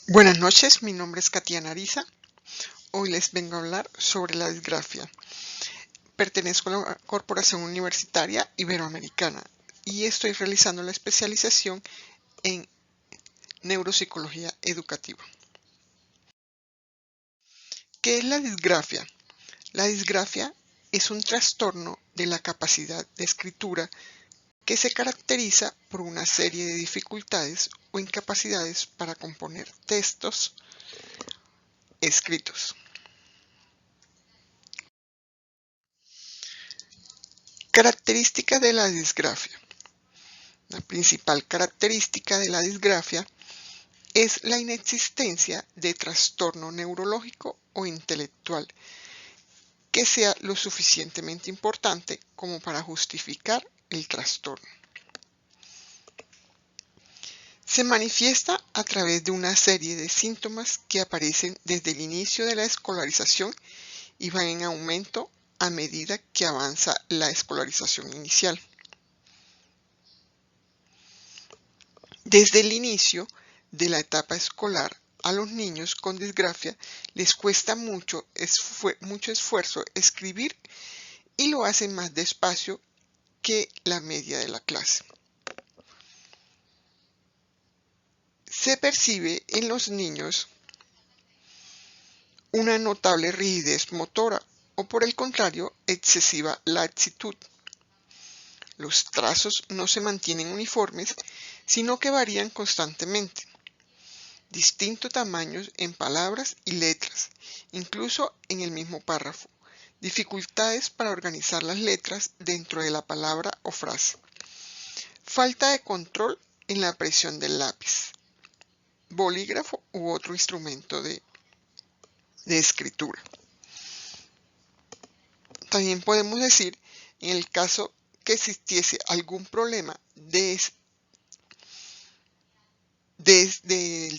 Buenas noches, mi nombre es Katiana Ariza. Hoy les vengo a hablar sobre la disgrafia. Pertenezco a la Corporación Universitaria Iberoamericana y estoy realizando la especialización en neuropsicología educativa. ¿Qué es la disgrafia? La disgrafia es un trastorno de la capacidad de escritura que se caracteriza por una serie de dificultades o incapacidades para componer textos escritos. Características de la disgrafia. La principal característica de la disgrafia es la inexistencia de trastorno neurológico o intelectual que sea lo suficientemente importante como para justificar el trastorno. Se manifiesta a través de una serie de síntomas que aparecen desde el inicio de la escolarización y van en aumento a medida que avanza la escolarización inicial. Desde el inicio de la etapa escolar, a los niños con disgrafia les cuesta mucho esfuerzo escribir y lo hacen más despacio que la media de la clase. Se percibe en los niños una notable rigidez motora o, por el contrario, excesiva laxitud. Los trazos no se mantienen uniformes, sino que varían constantemente. Distintos tamaños en palabras y letras, incluso en el mismo párrafo. Dificultades para organizar las letras dentro de la palabra o frase. Falta de control en la presión del lápiz, bolígrafo u otro instrumento de escritura. También podemos decir, en el caso que existiese algún problema del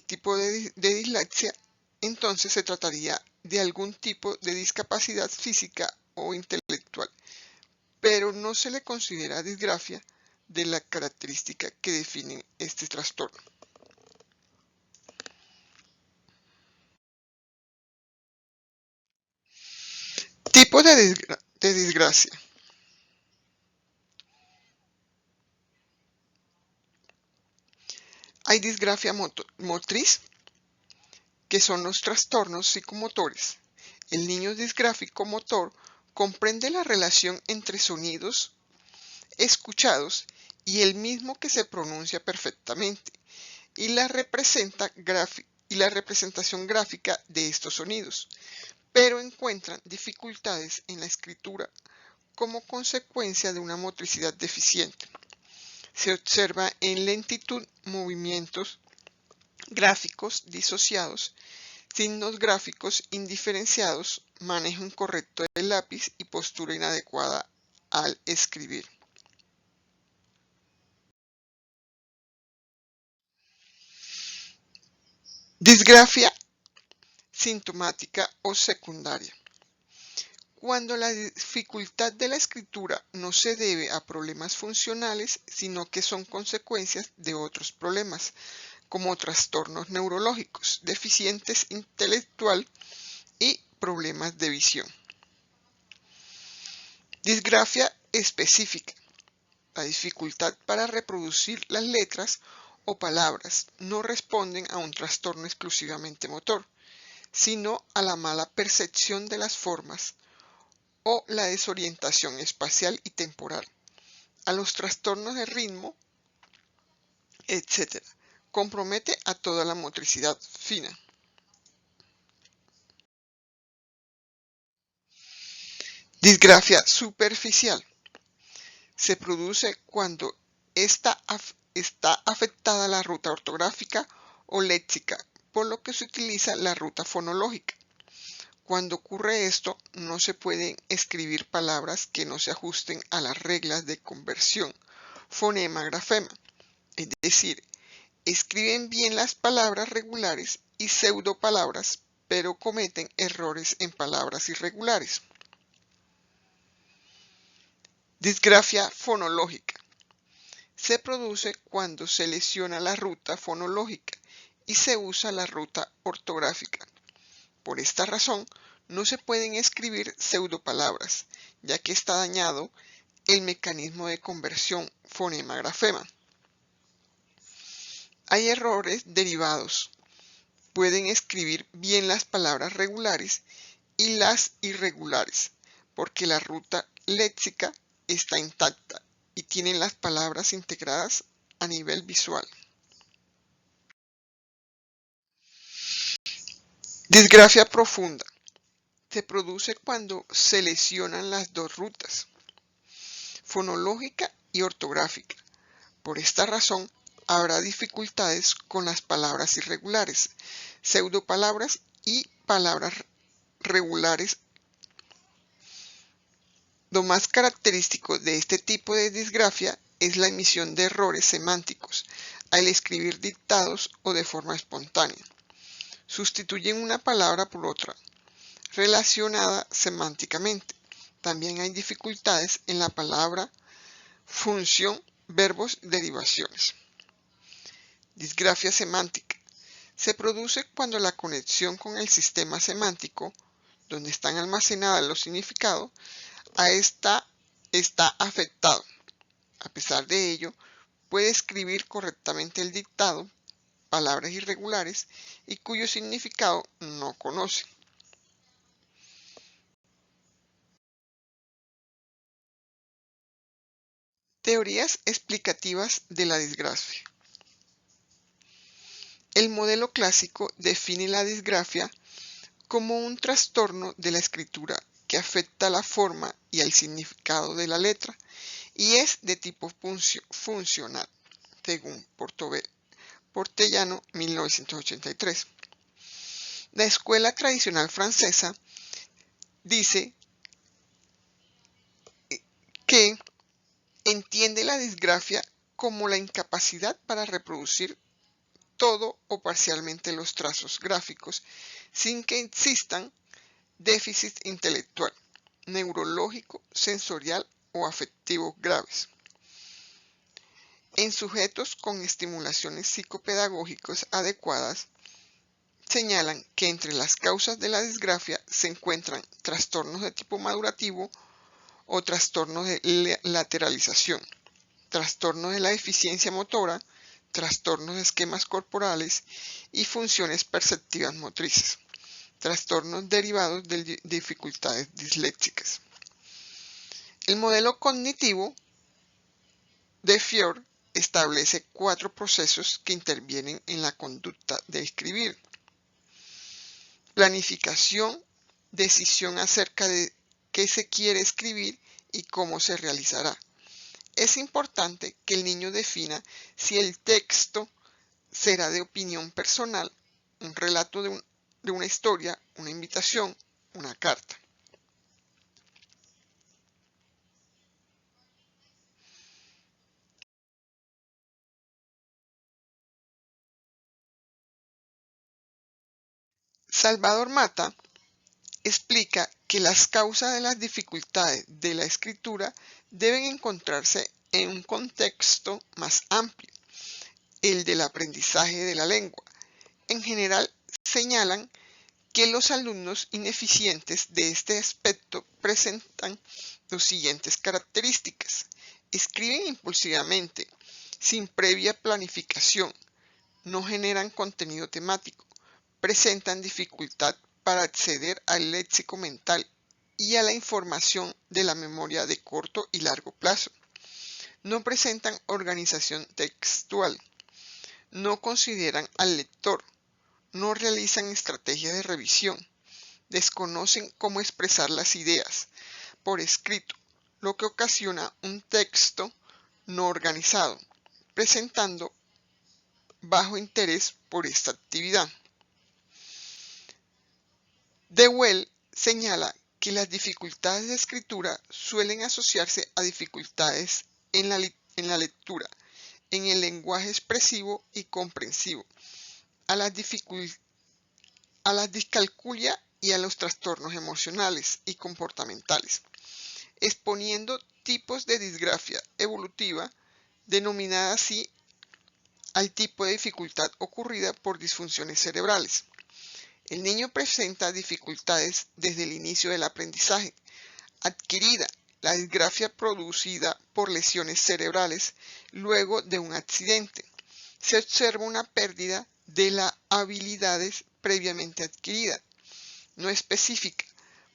tipo de dislexia, entonces se trataría de algún tipo de discapacidad física o intelectual, pero no se le considera disgrafia de la característica que define este trastorno. Tipo de disgracia. Hay disgrafia motriz, que son los trastornos psicomotores. El niño disgráfico motor comprende la relación entre sonidos escuchados y el mismo que se pronuncia perfectamente, y la representación gráfica de estos sonidos, pero encuentran dificultades en la escritura como consecuencia de una motricidad deficiente. Se observa en lentitud, movimientos gráficos disociados, signos gráficos indiferenciados, manejo incorrecto del lápiz y postura inadecuada al escribir. Disgrafia sintomática o secundaria. Cuando la dificultad de la escritura no se debe a problemas funcionales, sino que son consecuencias de otros problemas, como trastornos neurológicos, deficientes intelectual y problemas de visión. Disgrafia específica. La dificultad para reproducir las letras o palabras no responden a un trastorno exclusivamente motor, sino a la mala percepción de las formas o la desorientación espacial y temporal, a los trastornos de ritmo, etc. Compromete a toda la motricidad fina. Disgrafia superficial. Se produce cuando está afectada la ruta ortográfica o léxica, por lo que se utiliza la ruta fonológica. Cuando ocurre esto, no se pueden escribir palabras que no se ajusten a las reglas de conversión fonema-grafema, es decir, escriben bien las palabras regulares y pseudopalabras, pero cometen errores en palabras irregulares. Disgrafia fonológica. Se produce cuando se lesiona la ruta fonológica y se usa la ruta ortográfica. Por esta razón, no se pueden escribir pseudopalabras, ya que está dañado el mecanismo de conversión fonema-grafema. Hay errores derivados. Pueden escribir bien las palabras regulares y las irregulares, porque la ruta léxica está intacta y tienen las palabras integradas a nivel visual. Disgrafia profunda. Se produce cuando se lesionan las dos rutas, fonológica y ortográfica. Por esta razón, habrá dificultades con las palabras irregulares, pseudopalabras y palabras regulares. Lo más característico de este tipo de disgrafia es la emisión de errores semánticos al escribir dictados o de forma espontánea. Sustituyen una palabra por otra, relacionada semánticamente. También hay dificultades en la palabra, función, verbos, derivaciones. Disgrafia semántica. Se produce cuando la conexión con el sistema semántico, donde están almacenados los significados, está afectado. A pesar de ello, puede escribir correctamente el dictado, palabras irregulares y cuyo significado no conoce. Teorías explicativas de la disgrafia. El modelo clásico define la disgrafia como un trastorno de la escritura que afecta la forma y el significado de la letra y es de tipo funcional, según Portellano, 1983. La escuela tradicional francesa dice que entiende la disgrafia como la incapacidad para reproducir todo o parcialmente los trazos gráficos sin que existan déficit intelectual, neurológico, sensorial o afectivo graves. En sujetos con estimulaciones psicopedagógicas adecuadas, señalan que entre las causas de la disgrafia se encuentran trastornos de tipo madurativo o trastornos de lateralización, trastornos de la deficiencia motora, trastornos de esquemas corporales y funciones perceptivas motrices, trastornos derivados de dificultades disléxicas. El modelo cognitivo de Fior establece 4 procesos que intervienen en la conducta de escribir: planificación, decisión acerca de qué se quiere escribir y cómo se realizará. Es importante que el niño defina si el texto será de opinión personal, un relato de una historia, una invitación, una carta. Salvador Mata explica que las causas de las dificultades de la escritura deben encontrarse en un contexto más amplio, el del aprendizaje de la lengua. En general, señalan que los alumnos ineficientes de este aspecto presentan las siguientes características: escriben impulsivamente, sin previa planificación, no generan contenido temático, presentan dificultad para acceder al léxico mental y a la información de la memoria de corto y largo plazo, no presentan organización textual, no consideran al lector, no realizan estrategias de revisión, desconocen cómo expresar las ideas por escrito, lo que ocasiona un texto no organizado, presentando bajo interés por esta actividad. Dewey señala que las dificultades de escritura suelen asociarse a dificultades en la lectura, en el lenguaje expresivo y comprensivo, a la discalculia y a los trastornos emocionales y comportamentales, exponiendo tipos de disgrafia evolutiva denominada así al tipo de dificultad ocurrida por disfunciones cerebrales. El niño presenta dificultades desde el inicio del aprendizaje. Adquirida, la disgrafia producida por lesiones cerebrales luego de un accidente. Se observa una pérdida de las habilidades previamente adquiridas, no específica,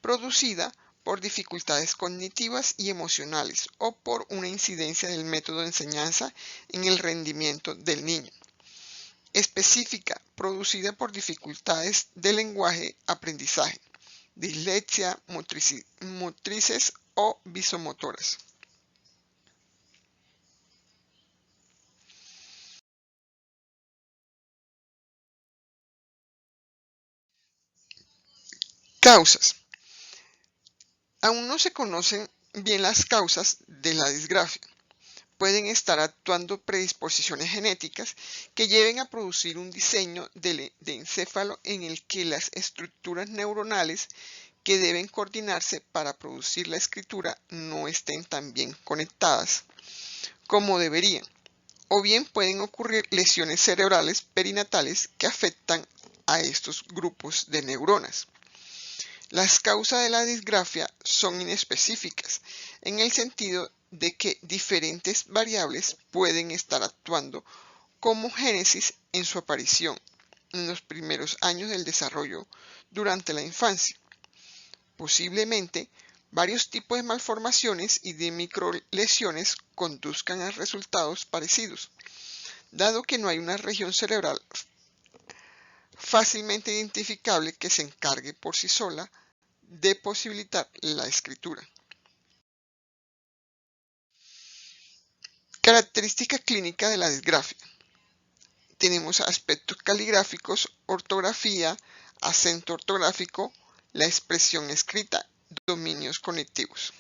producida por dificultades cognitivas y emocionales o por una incidencia del método de enseñanza en el rendimiento del niño. Específica, producida por dificultades de lenguaje, aprendizaje, dislexia, motrices o visomotoras. Causas. Aún no se conocen bien las causas de la disgrafia. Pueden estar actuando predisposiciones genéticas que lleven a producir un diseño de encéfalo en el que las estructuras neuronales que deben coordinarse para producir la escritura no estén tan bien conectadas como deberían. O bien pueden ocurrir lesiones cerebrales perinatales que afectan a estos grupos de neuronas. Las causas de la disgrafia son inespecíficas, en el sentido de que diferentes variables pueden estar actuando como génesis en su aparición en los primeros años del desarrollo durante la infancia. Posiblemente, varios tipos de malformaciones y de microlesiones conduzcan a resultados parecidos, dado que no hay una región cerebral fácilmente identificable que se encargue por sí sola de posibilitar la escritura. Característica clínica de la disgrafia. Tenemos aspectos caligráficos, ortografía, acento ortográfico, la expresión escrita, dominios cognitivos.